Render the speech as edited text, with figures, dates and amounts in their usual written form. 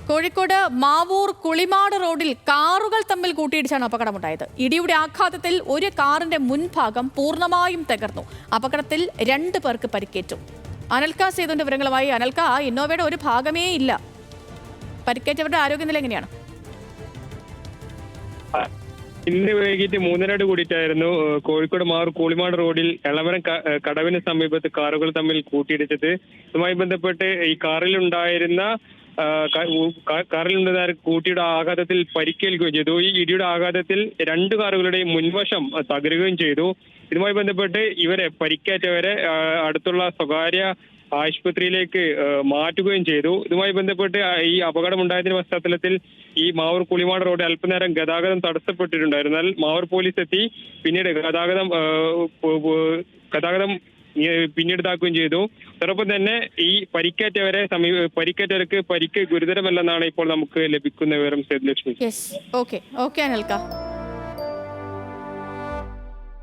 കോഴിക്കോട് മാവൂർ കുളിമാട് റോഡിൽ കാറുകൾ തമ്മിൽ കൂട്ടിയിടിച്ചാണ് അപകടമുണ്ടായത്. ഇടിയുടെ ആഘാതത്തിൽ ഒരു കാറിന്റെ മുൻഭാഗം പൂർണ്ണമായും തകർന്നു. അപകടത്തിൽ 2 പേർക്ക് പരിക്കേറ്റു. അനൽക സേതുവിന്റെ വിവരങ്ങളുമായി. അനൽക, ഇന്നോവയുടെ ഒരു ഭാഗമേ ഇല്ല. പരിക്കേറ്റവരുടെ ആരോഗ്യനില എങ്ങനെയാണ്? ഇന്ന് വൈകിട്ട് 3:30 കൂടിയിട്ടായിരുന്നു കോഴിക്കോട് മാവൂർ കുളിമാട് റോഡിൽ എളമരം കടവിന് സമീപത്ത് കാറുകൾ തമ്മിൽ കൂട്ടിയിടിച്ചത്. ഇതുമായി ബന്ധപ്പെട്ട് ഈ കാറിലുണ്ടായിരുന്ന കൂട്ടിയുടെ ആഘാതത്തിൽ പരിക്കേൽക്കുകയും ചെയ്തു. ഈ ഇടിയുടെ ആഘാതത്തിൽ 2 കാറുകളുടെയും മുൻവശം തകരുകയും ചെയ്തു. ഇതുമായി ബന്ധപ്പെട്ട് പരിക്കേറ്റവരെ അടുത്തുള്ള സ്വകാര്യ ആശുപത്രിയിലേക്ക് മാറ്റുകയും ചെയ്തു. ഇതുമായി ബന്ധപ്പെട്ട് ഈ അപകടമുണ്ടായതിന്റെ പശ്ചാത്തലത്തിൽ ഈ മാവൂർ കുളിമാട് റോഡ് അല്പനേരം ഗതാഗതം തടസ്സപ്പെട്ടിട്ടുണ്ടായിരുന്നു. എന്നാൽ മാവൂർ പോലീസ് എത്തി പിന്നീട് ഗതാഗതം പിന്നീടാക്കുകയും ചെയ്തു. അതോടൊപ്പം തന്നെ ഈ പരിക്കേറ്റവർക്ക് പരിക്ക് ഗുരുതരമല്ലെന്നാണ് ഇപ്പോൾ നമുക്ക് ലഭിക്കുന്ന വിവരം. സേതുലക്ഷ്മി. ഓക്കെ അനൽക.